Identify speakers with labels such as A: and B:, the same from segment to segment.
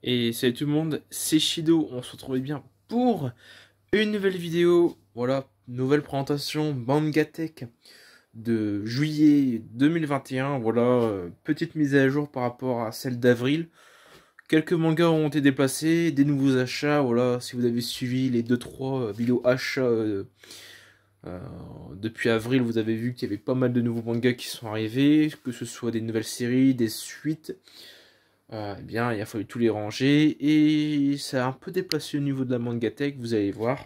A: Et salut tout le monde, c'est Shido, on se retrouve bien pour une nouvelle vidéo. Voilà, nouvelle présentation Mangatech de juillet 2021. Voilà, petite mise à jour par rapport à celle d'avril. Quelques mangas ont été déplacés, des nouveaux achats. Voilà, si vous avez suivi les 2-3 vidéos achats euh, depuis avril, vous avez vu qu'il y avait pas mal de nouveaux mangas qui sont arrivés, que ce soit des nouvelles séries, des suites. Eh bien, il a fallu tous les ranger et ça a un peu déplacé au niveau de la Mangatech, vous allez voir.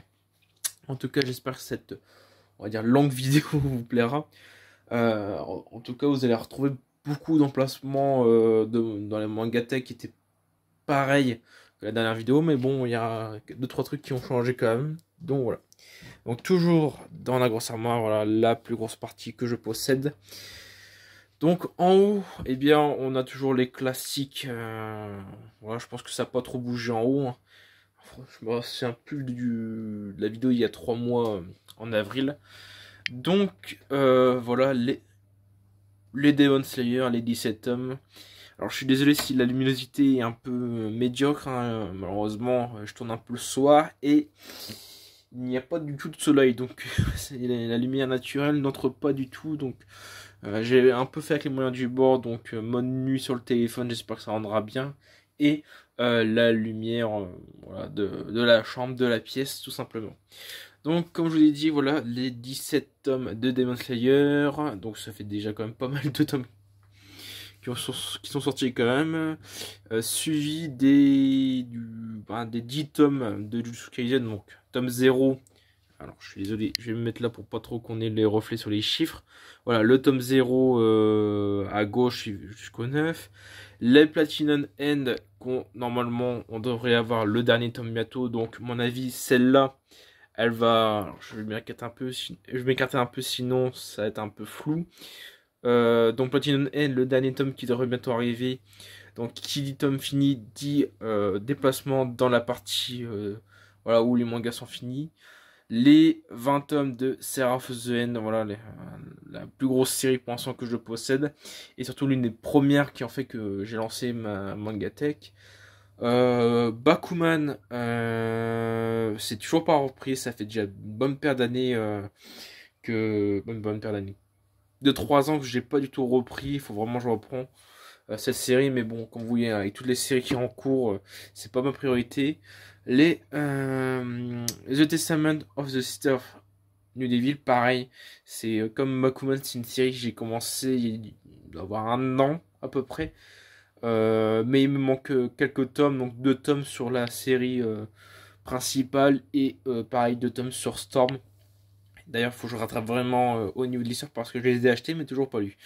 A: En tout cas, j'espère que cette, on va dire, longue vidéo vous plaira. En tout cas, vous allez retrouver beaucoup d'emplacements dans la Mangatech qui étaient pareils que la dernière vidéo, mais bon, il y a 2-3 trucs qui ont changé quand même. Donc voilà. Donc toujours dans la grosse armoire, voilà la plus grosse partie que je possède. Donc en haut, eh bien, on a toujours les classiques. Voilà, je pense que ça n'a pas trop bougé en haut, hein. Franchement, c'est un peu de la vidéo il y a 3 mois, en avril. Donc voilà les Demon Slayer, les 17 tomes. Alors je suis désolé si la luminosité est un peu médiocre, hein. Malheureusement, je tourne un peu le soir et il n'y a pas du tout de soleil, donc la lumière naturelle n'entre pas du tout. Donc j'ai un peu fait avec les moyens du bord, donc mode nuit sur le téléphone, j'espère que ça rendra bien. Et la lumière voilà, de la chambre, de la pièce, tout simplement. Donc comme je vous l'ai dit, voilà les 17 tomes de Demon Slayer. Donc ça fait déjà quand même pas mal de tomes qui sont sortis quand même. Suivi des 10 tomes de Jujutsu Kaisen, donc tome 0. Alors je suis désolé, je vais me mettre là pour pas trop qu'on ait les reflets sur les chiffres. Voilà, le tome 0 à gauche jusqu'au 9. Les Platinum End, normalement on devrait avoir le dernier tome bientôt. Donc mon avis, celle-là, elle va... Alors, je vais m'écarter un peu, sinon ça va être un peu flou. Donc Platinum End, le dernier tome qui devrait bientôt arriver. Donc qui dit tome fini dit déplacement dans la partie voilà, où les mangas sont finis. Les 20 tomes de Seraph of the End, voilà la plus grosse série pour l'instant que je possède. Et surtout l'une des premières qui ont fait que j'ai lancé ma Mangatech. Bakuman, c'est toujours pas repris, ça fait déjà une bonne paire d'années bonne paire d'années. De 3 ans que j'ai pas du tout repris, il faut vraiment que je reprends cette série, mais bon, comme vous voyez, avec toutes les séries qui sont en cours, c'est pas ma priorité. The Testament of the Sister of New Devil, pareil, c'est comme Bakuman, c'est une série que j'ai commencé il doit avoir 1 an à peu près, mais il me manque quelques tomes, donc 2 tomes sur la série principale et pareil 2 tomes sur Storm. D'ailleurs, il faut que je rattrape vraiment au niveau de l'histoire parce que je les ai achetés mais toujours pas lus.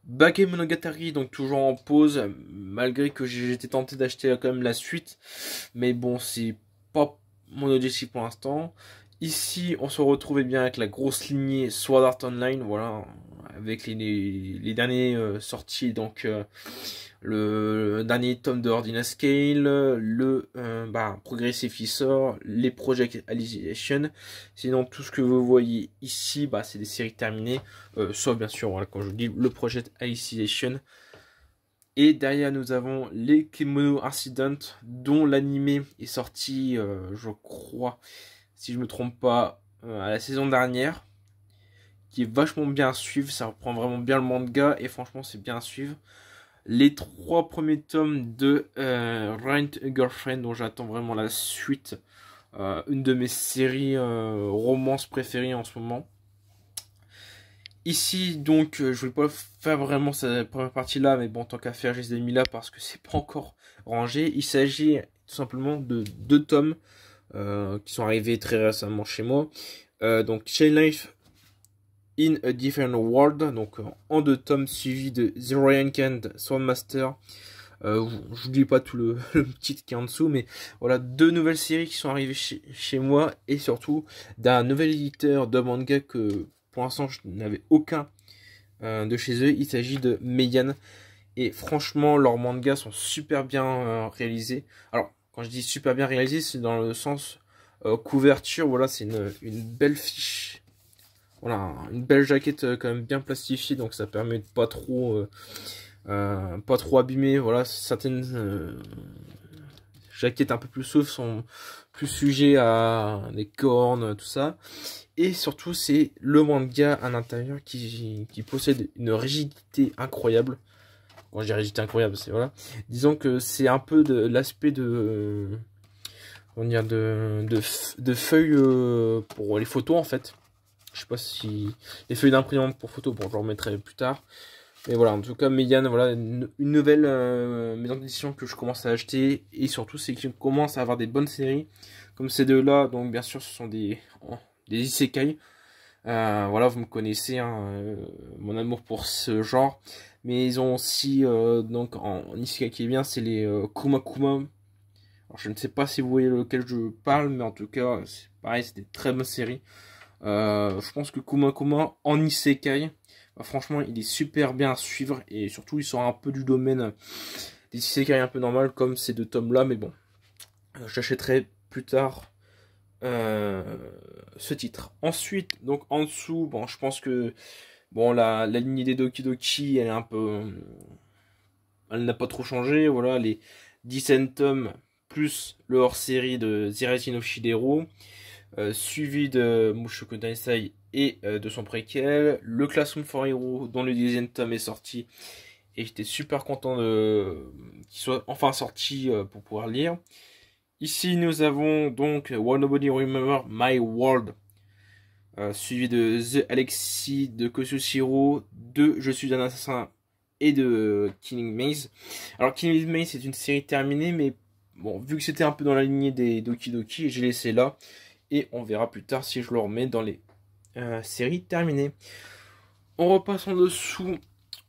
A: Bakemonogatari, donc toujours en pause, malgré que j'étais tenté d'acheter quand même la suite. Mais bon, c'est pas mon objectif pour l'instant. Ici, on se retrouvait bien avec la grosse lignée Sword Art Online, voilà, avec les derniers sorties, donc le dernier tome de Ordinal Scale, le Progressive qui sort, les Project Alicization. Sinon, tout ce que vous voyez ici, c'est des séries terminées, sauf bien sûr, voilà, quand je vous dis le Project Alicization. Et derrière, nous avons les Kemono Incident, dont l'anime est sorti, je crois, si je me trompe pas, à la saison dernière, qui est vachement bien à suivre. Ça reprend vraiment bien le manga et franchement, c'est bien à suivre. Les 3 premiers tomes de Rent a Girlfriend, dont j'attends vraiment la suite. Une de mes séries romances préférées en ce moment. Ici, donc, je voulais pas faire vraiment cette première partie-là, mais bon, tant qu'à faire, je les ai mis là parce que c'est pas encore rangé. Il s'agit tout simplement de 2 tomes qui sont arrivés très récemment chez moi. Donc, Chain Life in a Different World, donc en 2 tomes, suivi de The Ryan Swordmaster. Je vous dis pas tout le titre qui est en dessous, mais voilà 2 nouvelles séries qui sont arrivées chez moi et surtout d'un nouvel éditeur de manga que pour l'instant je n'avais aucun de chez eux. Il s'agit de Meian et franchement leurs mangas sont super bien réalisés. Alors quand je dis super bien réalisés, c'est dans le sens couverture, voilà, c'est une belle fiche. Voilà, une belle jaquette quand même bien plastifiée, donc ça permet de pas trop abîmer, voilà, certaines jaquettes un peu plus soft sont plus sujets à des cornes, tout ça. Et surtout, c'est le manga à l'intérieur qui possède une rigidité incroyable. Quand je dis rigidité incroyable, c'est voilà. Disons que c'est un peu de l'aspect de, comment dire, de feuilles pour les photos en fait. Je sais pas si les feuilles d'imprimante pour photos, bon, je le remettrai plus tard. Mais voilà, en tout cas, Meian, voilà, une nouvelle maison d'édition que je commence à acheter. Et surtout, c'est qu'ils commencent à avoir des bonnes séries. Comme ces deux-là, donc bien sûr, ce sont des isekai. Voilà, vous me connaissez, hein, mon amour pour ce genre. Mais ils ont aussi, donc, en isekai qui est bien, c'est les Kuma Kuma. Alors, je ne sais pas si vous voyez lequel je parle, mais en tout cas, c'est pareil, c'est des très bonnes séries. Je pense que Kuma Kuma en isekai, bah, franchement, il est super bien à suivre. Et surtout, il sort un peu du domaine des isekai un peu normal, comme ces deux tomes-là. Mais bon, j'achèterai plus tard ce titre. Ensuite, donc en dessous, bon, je pense que bon, la lignée des Doki Doki, elle est un peu, elle n'a pas trop changé. Voilà, les 10 tomes plus le hors-série de Zerati no Shidero, suivi de Mushoku Tensei et de son préquel, le Classroom for Hero dont le 10e tome est sorti. Et j'étais super content qu'il soit enfin sorti pour pouvoir lire. Ici, nous avons donc Why Nobody Remember My World, suivi de The Alexis de Kosushiro, de Je suis un assassin et de Killing Maze. Alors, Killing Maze, c'est une série terminée, mais bon, vu que c'était un peu dans la lignée des Doki Doki, j'ai laissé là. Et on verra plus tard si je le remets dans les séries terminées. On repasse en dessous.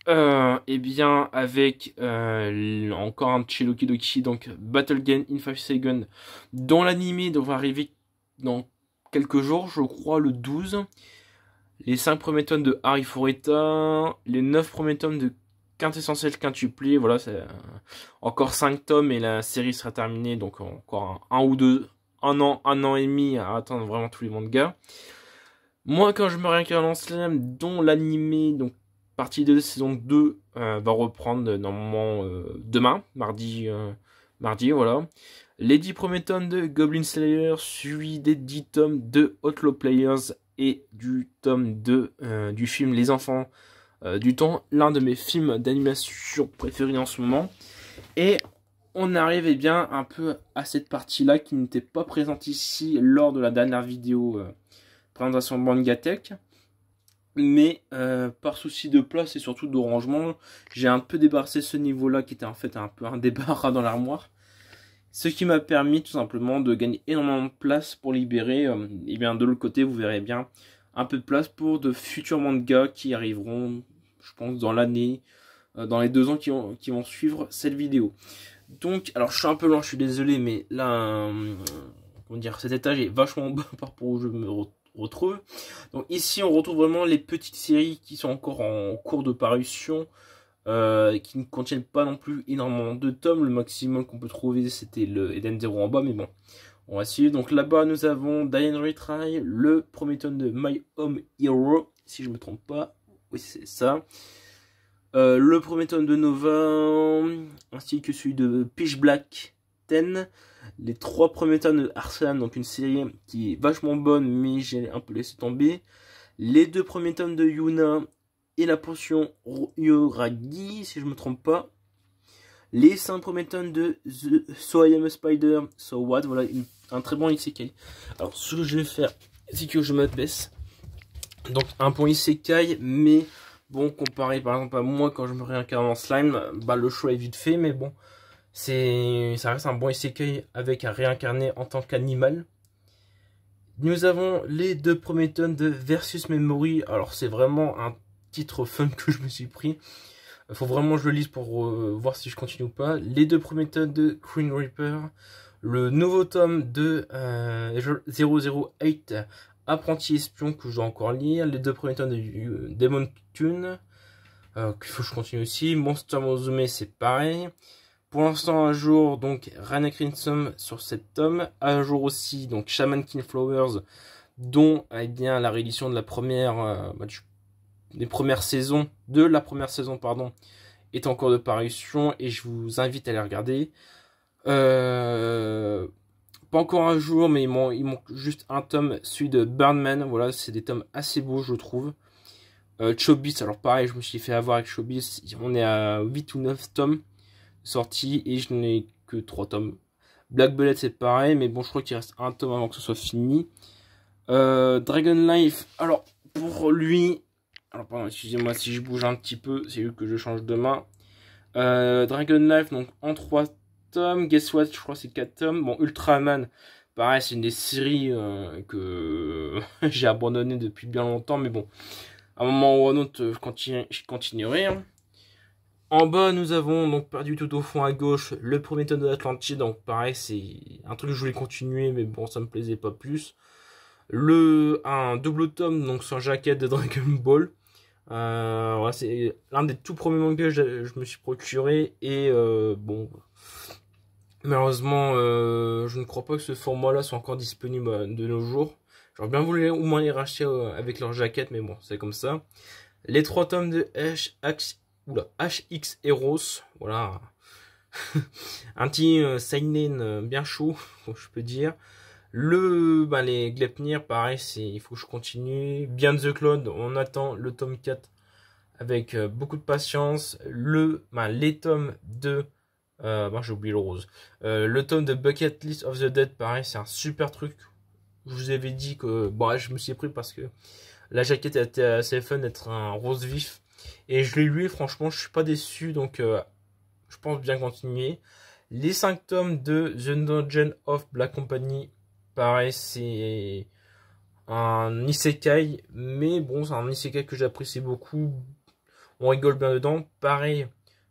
A: Et bien avec encore un petit Doki Doki, donc Battle Game in 5 Seconds, dont l'anime devrait arriver dans quelques jours, je crois le 12. Les 5 premiers tomes de Harry Fureta, les 9 premiers tomes de Quintessentiel Quintuplé, voilà, c'est encore 5 tomes et la série sera terminée, donc encore un ou deux, un an et demi à attendre vraiment tous les mangas. Moi, quand je me réincarne en slam, dont l'anime, donc partie de saison 2 va reprendre normalement demain, mardi, voilà. Les 10 premiers tomes de Goblin Slayer, suivi des 10 tomes de Outlaw Players et du tome 2 du film Les Enfants du Temps, l'un de mes films d'animation préférés en ce moment. Et on arrive bien un peu à cette partie-là qui n'était pas présente ici lors de la dernière vidéo présentation Mangatech. Mais par souci de place et surtout de rangement, j'ai un peu débarrassé ce niveau-là qui était en fait un peu un débarras dans l'armoire. Ce qui m'a permis tout simplement de gagner énormément de place pour libérer. Et bien de l'autre côté, vous verrez bien un peu de place pour de futurs mangas qui arriveront, je pense, dans l'année, dans les 2 ans qui vont suivre cette vidéo. Donc, alors je suis un peu lent, je suis désolé, mais là, comment dire, cet étage est vachement bas par rapport où je me retrouve. Donc ici on retrouve vraiment les petites séries qui sont encore en cours de parution, qui ne contiennent pas non plus énormément de tomes. Le maximum qu'on peut trouver c'était le Eden Zero en bas, mais bon, on va suivre. Donc là-bas nous avons Diane Retry, le premier tome de My Home Hero, si je me trompe pas, oui c'est ça. Le premier tome de Nova, ainsi que celui de Pitch Black 10. Les 3 premiers tomes de Arslan, donc une série qui est vachement bonne, mais j'ai un peu laissé tomber. Les 2 premiers tomes de Yuna et la potion Yoragi, si je me trompe pas. Les 5 premiers tomes de The So I Am a Spider, So What, voilà, un très bon isekai. Alors, ce que je vais faire, c'est que je m'abaisse. Donc, un bon isekai, mais bon, comparé par exemple à moi quand je me réincarne en slime, bah le choix est vite fait, mais bon. Ça reste un bon isekai avec un réincarné en tant qu'animal. Nous avons les 2 premiers tomes de Versus Memory. Alors c'est vraiment un titre fun que je me suis pris. Il faut vraiment que je le lise pour voir si je continue ou pas. Les 2 premiers tomes de Green Reaper. Le nouveau tome de 008 Apprenti Espion que je dois encore lire. Les 2 premiers tomes de Demon Tune. Qu'il faut que je continue aussi. Monster Mozume c'est pareil. Pour l'instant, à jour, donc, Rana Crimson sur 7 tomes. À jour aussi, donc, Shaman King Flowers, dont, eh bien, la réédition de la première, des premières saisons, pardon, est en cours de parution, et je vous invite à les regarder. Pas encore un jour, mais il manque juste un tome, celui de Birdman. Voilà, c'est des tomes assez beaux, je trouve. Chobits, alors pareil, je me suis fait avoir avec Chobits. On est à 8 ou 9 tomes sortis et je n'ai que 3 tomes. Black Bullet, c'est pareil, mais bon, je crois qu'il reste un tome avant que ce soit fini. Dragon Life, alors pour lui, alors pardon, excusez-moi si je bouge un petit peu, c'est lui que je change de main. Dragon Life, donc en 3 tomes. Guess What, je crois que c'est 4 tomes. Bon, Ultraman, pareil, c'est une des séries que j'ai abandonné depuis bien longtemps, mais bon, à un moment ou à un autre, je continuerai. Hein. En bas, nous avons donc perdu tout au fond à gauche le premier tome de l'Atlantide. Donc pareil, c'est un truc que je voulais continuer, mais bon, ça me plaisait pas plus. Un double tome, donc sans jaquette de Dragon Ball. Voilà, c'est l'un des tout premiers mangas que je me suis procuré. Et bon, malheureusement, je ne crois pas que ce format-là soit encore disponible de nos jours. J'aurais bien voulu au moins les racheter avec leur jaquette, mais bon, c'est comme ça. Les 3 tomes de HX Heroes, voilà. Un petit seinen bien chaud, je peux dire. Les Gleipnir, pareil, il faut que je continue. Beyond the Cloud, on attend le tome 4 avec beaucoup de patience. Les tomes de... j'ai oublié le rose. Le tome de Bucket List of the Dead, pareil, c'est un super truc. Je vous avais dit que... Bon, je me suis pris parce que la jaquette était assez fun d'être un rose vif. Et je l'ai lu, franchement, je suis pas déçu, donc je pense bien continuer. Les 5 tomes de The Dungeon of Black Company, pareil, c'est un isekai, mais bon, c'est un isekai que j'apprécie beaucoup. On rigole bien dedans. Pareil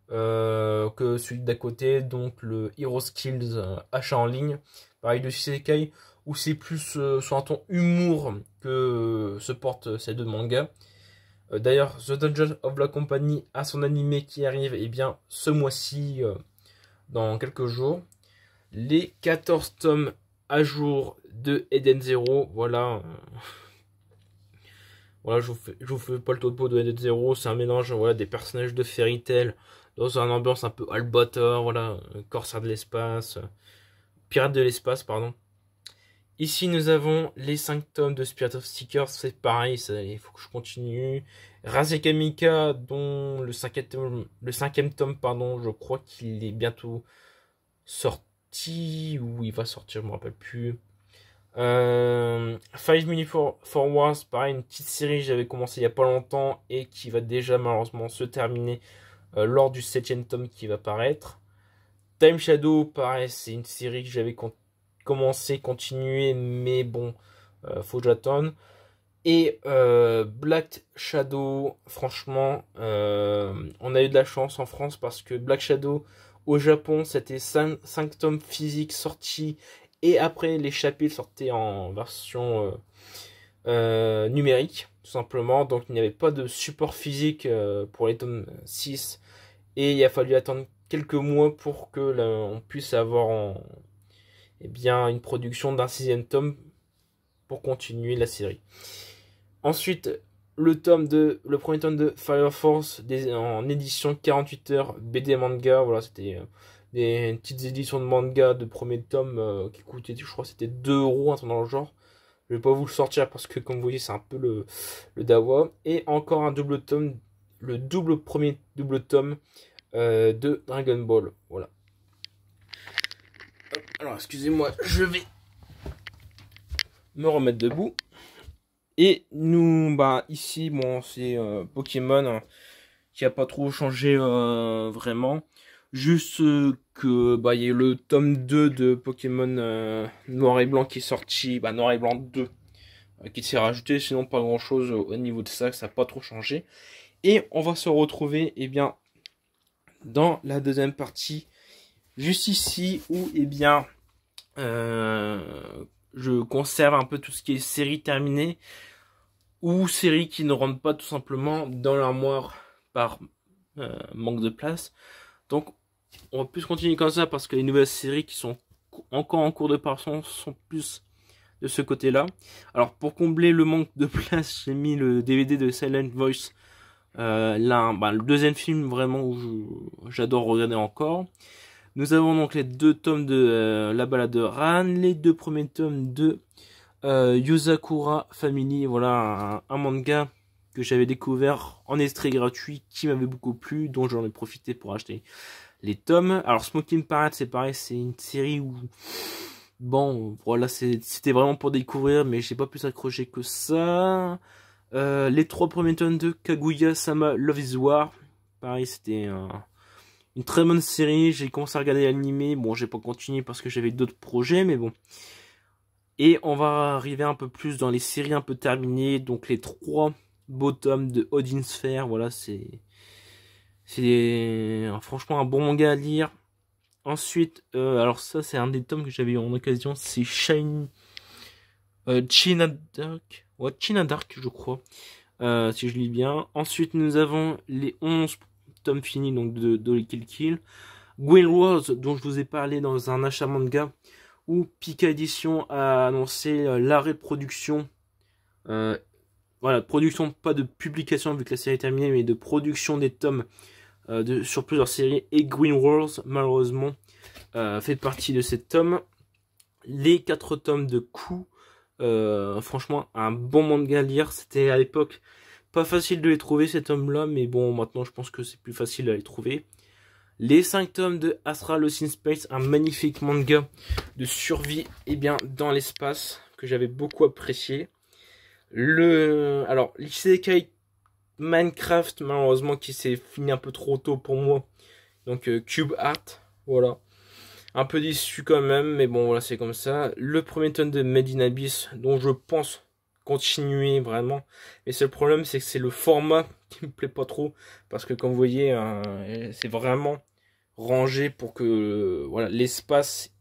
A: que celui d'à côté, donc le Hero Skills achat en ligne. Pareil de isekai, où c'est plus sur un ton humour que se portent ces deux mangas. D'ailleurs, The Dungeon of Black Company a son animé qui arrive bien ce mois-ci, dans quelques jours. Les 14 tomes à jour de Eden Zero, voilà. Voilà, je vous fais pas le topo de Eden Zero, c'est un mélange voilà, des personnages de Fairy Tail dans une ambiance un peu Albator, voilà, corsaire de l'espace, pirate de l'espace, pardon. Ici, nous avons les 5 tomes de Spirit of Seekers, c'est pareil, il faut que je continue. Rasekamika, dont le cinquième tome, pardon, je crois qu'il est bientôt sorti, ou il va sortir, je me rappelle plus. 5 Minutes for Wars, pareil, une petite série que j'avais commencé il n'y a pas longtemps et qui va déjà malheureusement se terminer lors du 7ème tome qui va paraître. Time Shadow, pareil, c'est une série que j'avais commencé, continuer, mais bon, faut que j'attende. Et Black Shadow, franchement, on a eu de la chance en France parce que Black Shadow au Japon, c'était 5 tomes physiques sortis et après les chapitres sortaient en version numérique, tout simplement. Donc il n'y avait pas de support physique pour les tomes 6 et il a fallu attendre quelques mois pour que on puisse avoir une production d'un 6ème tome pour continuer la série. Ensuite, le premier tome de Fire Force en édition 48 heures BD manga. Voilà, c'était des petites éditions de manga de premier tome qui coûtaient, je crois, c'était 2 €, un truc dans le genre. Je vais pas vous le sortir parce que, comme vous voyez, c'est un peu le dawa. Et encore un double tome, premier double tome de Dragon Ball. Voilà. Alors, excusez-moi, je vais me remettre debout. Et nous, ici, bon, c'est Pokémon hein, qui a pas trop changé vraiment. Juste que, il y a eu le tome 2 de Pokémon Noir et Blanc qui est sorti, Noir et Blanc 2, qui s'est rajouté, sinon pas grand chose au niveau de ça, ça n'a pas trop changé. Et on va se retrouver, dans la deuxième partie, juste ici, où, je conserve un peu tout ce qui est série terminée ou séries qui ne rentrent pas tout simplement dans l'armoire par manque de place. Donc on va plus continuer comme ça parce que les nouvelles séries qui sont encore en cours de parution sont plus de ce côté là. Alors pour combler le manque de place, j'ai mis le DVD de Silent Voice, le deuxième film vraiment où j'adore regarder encore. Nous avons donc les 2 tomes de La Balade de Ran, les 2 premiers tomes de Yozakura Family, voilà un manga que j'avais découvert en extrait gratuit, qui m'avait beaucoup plu, dont j'en ai profité pour acheter les tomes. Alors Smoking Parade, c'est pareil, c'est une série où, bon, voilà, c'était vraiment pour découvrir, mais j'ai pas pu s'accrocher que ça. Les 3 premiers tomes de Kaguya-sama Love is War, pareil, c'était une très bonne série. J'ai commencé à regarder l'animé, bon, j'ai pas continué parce que j'avais d'autres projets, mais bon. Et on va arriver un peu plus dans les séries un peu terminées, donc les 3 beaux tomes de Odin Sphere, voilà, c'est franchement un bon manga à lire. Ensuite, alors ça c'est un des tomes que j'avais eu en occasion, c'est China Dark, ouais, China Dark je crois, si je lis bien. Ensuite nous avons les 11 tomes finis donc de Kill Kill. Gwen Rose, dont je vous ai parlé dans un achat manga, où Pika Edition a annoncé l'arrêt de production. Voilà, production, pas de publication vu que la série est terminée, mais de production des tomes sur plusieurs séries. Et Green Worlds, malheureusement, fait partie de ces tomes. Les 4 tomes de Coup, franchement, un bon manga à lire. C'était à l'époque pas facile de les trouver, ces tomes-là, mais bon, maintenant je pense que c'est plus facile à les trouver. Les 5 tomes de Astral Lost in Space, un magnifique manga de survie dans l'espace que j'avais beaucoup apprécié. Alors, l'Isekai Minecraft, malheureusement, qui s'est fini un peu trop tôt pour moi. Donc, Cube Art, voilà. Un peu déçu quand même, mais bon, voilà, c'est comme ça. Le premier tome de Made in Abyss, dont je pense continuer vraiment. Mais c'est le problème, c'est que c'est le format qui me plaît pas trop. Parce que, comme vous voyez, c'est vraiment rangé pour que, voilà, l'espace...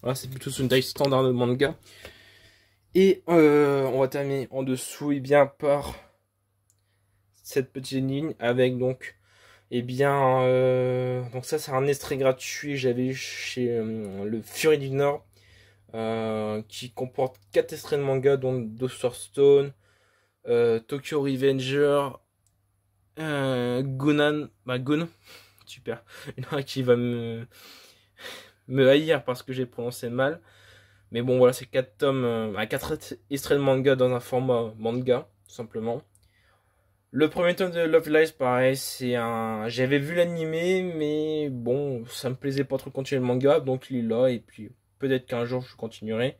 A: Voilà, c'est plutôt une taille standard de manga. Et on va terminer en dessous par cette petite ligne avec donc donc ça c'est un extrait gratuit que j'avais chez le Fury du Nord qui comporte 4 extraits de manga dont Doctor Stone, Tokyo Revenger, Gun, super, il y en a qui va me haïr parce que j'ai prononcé mal. Mais bon, voilà, c'est 4 tomes, 4 extraits de manga dans un format manga, tout simplement. Le premier tome de Love Live, pareil, c'est un... J'avais vu l'animé, mais bon, ça me plaisait pas trop de continuer le manga, donc il est là, et puis peut-être qu'un jour je continuerai.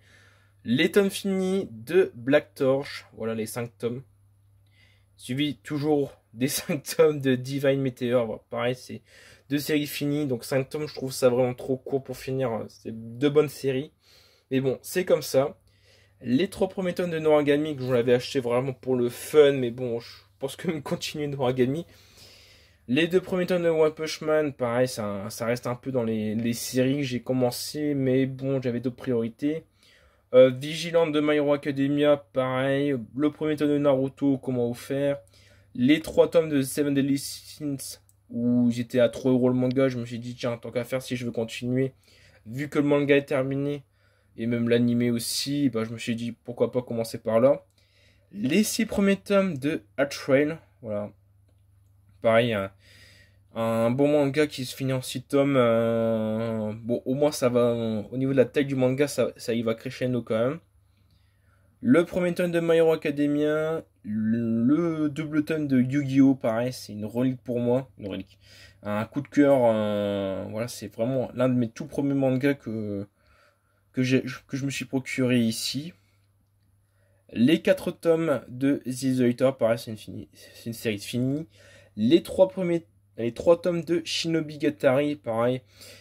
A: Les tomes finis de Black Torch, voilà les 5 tomes. Suivi toujours des 5 tomes de Divine Meteor, voilà, pareil, c'est 2 séries finies, donc 5 tomes, je trouve ça vraiment trop court pour finir, c'est 2 bonnes séries. Mais bon, c'est comme ça. Les 3 premiers tomes de Noragami que j'en avais acheté vraiment pour le fun, mais bon, je pense que me continuer Noragami. Les 2 premiers tomes de One Punch Man, pareil, ça reste un peu dans les séries que j'ai commencé, mais bon, j'avais d'autres priorités. Vigilante de My Hero Academia, pareil. Le premier tome de Naruto, comment vous faire. Les 3 tomes de Seven Deadly Sins, où j'étais à 3 € le manga, je me suis dit, tiens, tant qu'à faire, si je veux continuer, vu que le manga est terminé, et même l'animé aussi, bah, je me suis dit pourquoi pas commencer par là. Les 6 premiers tomes de Atrail, voilà. Pareil, un bon manga qui se finit en 6 tomes. Bon, au moins ça va, au niveau de la taille du manga, ça y va crescendo quand même. Le premier tome de My Hero Academia, le double tome de Yu-Gi-Oh! Pareil, c'est une relique pour moi, une relique. Un coup de cœur, voilà, c'est vraiment l'un de mes tout premiers mangas que je me suis procuré ici. Les 4 tomes de The Eater, pareil, c'est une série finie. Les 3 tomes de Shinobi Gatari, pareil,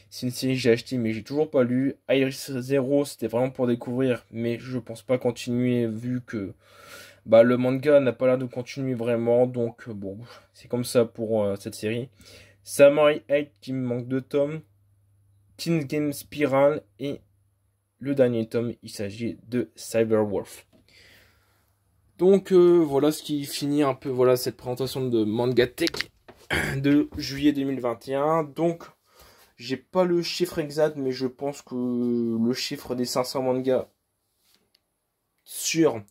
A: c'est une série que j'ai acheté mais j'ai toujours pas lu. Iris Zero, c'était vraiment pour découvrir, mais je pense pas continuer vu que bah, le manga n'a pas l'air de continuer vraiment, donc bon, c'est comme ça pour cette série. Samurai 8 qui me manque 2 tomes. Teen Game Spiral et le dernier tome, il s'agit de Cyberwolf. Donc voilà ce qui finit un peu voilà cette présentation de Mangatech de juillet 2021. Donc j'ai pas le chiffre exact, mais je pense que le chiffre des 500 mangas sûrs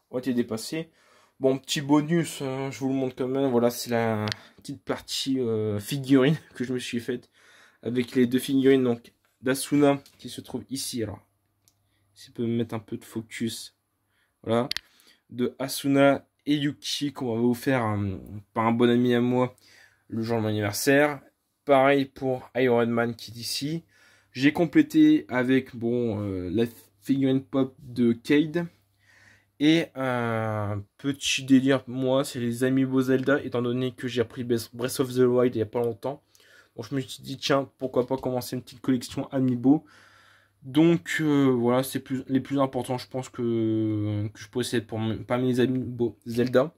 A: ont été dépassés. Bon, petit bonus, je vous le montre quand même. Voilà, c'est la petite partie figurine que je me suis faite avec les deux figurines donc d'Asuna qui se trouvent ici. Alors, si je peux me mettre un peu de focus, voilà, de Asuna et Yuki qu'on va vous faire par un bon ami à moi le jour de mon anniversaire. Pareil pour Iron Man qui est ici. J'ai complété avec la figurine pop de Cade. Et un petit délire, moi, c'est les Amiibo Zelda, étant donné que j'ai appris Breath of the Wild il n'y a pas longtemps. Donc je me suis dit, tiens, pourquoi pas commencer une petite collection Amiibo. Donc voilà, c'est les plus importants, je pense, que je possède parmi les Amiibo Zelda.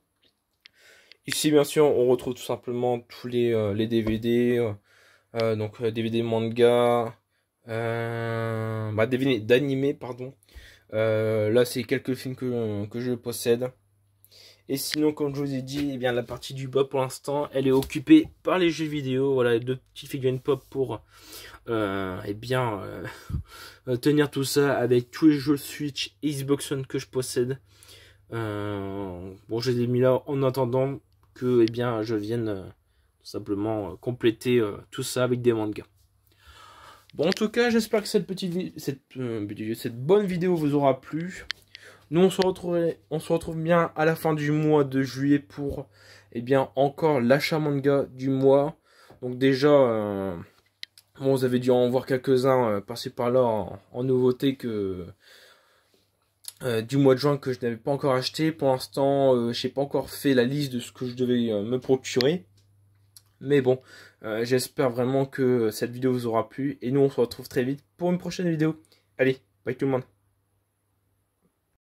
A: Ici, bien sûr, on retrouve tout simplement tous les DVD, donc DVD manga, DVD d'animé, pardon. Là, c'est quelques films que je possède. Et sinon, comme je vous ai dit, eh bien, la partie du bas, pour l'instant, elle est occupée par les jeux vidéo. Voilà, deux petites figurines pop pour tenir tout ça avec tous les jeux Switch et Xbox One que je possède. Bon, je les ai mis là en attendant que je vienne tout simplement compléter tout ça avec des mangas. Bon, en tout cas, j'espère que cette bonne vidéo vous aura plu. Nous, on se retrouve bien à la fin du mois de juillet pour encore l'achat manga du mois. Donc déjà, vous avez dû en voir quelques-uns passer par là en nouveauté du mois de juin que je n'avais pas encore acheté. Pour l'instant, je n'ai pas encore fait la liste de ce que je devais me procurer. Mais bon, j'espère vraiment que cette vidéo vous aura plu. Et nous, on se retrouve très vite pour une prochaine vidéo. Allez, bye tout le monde.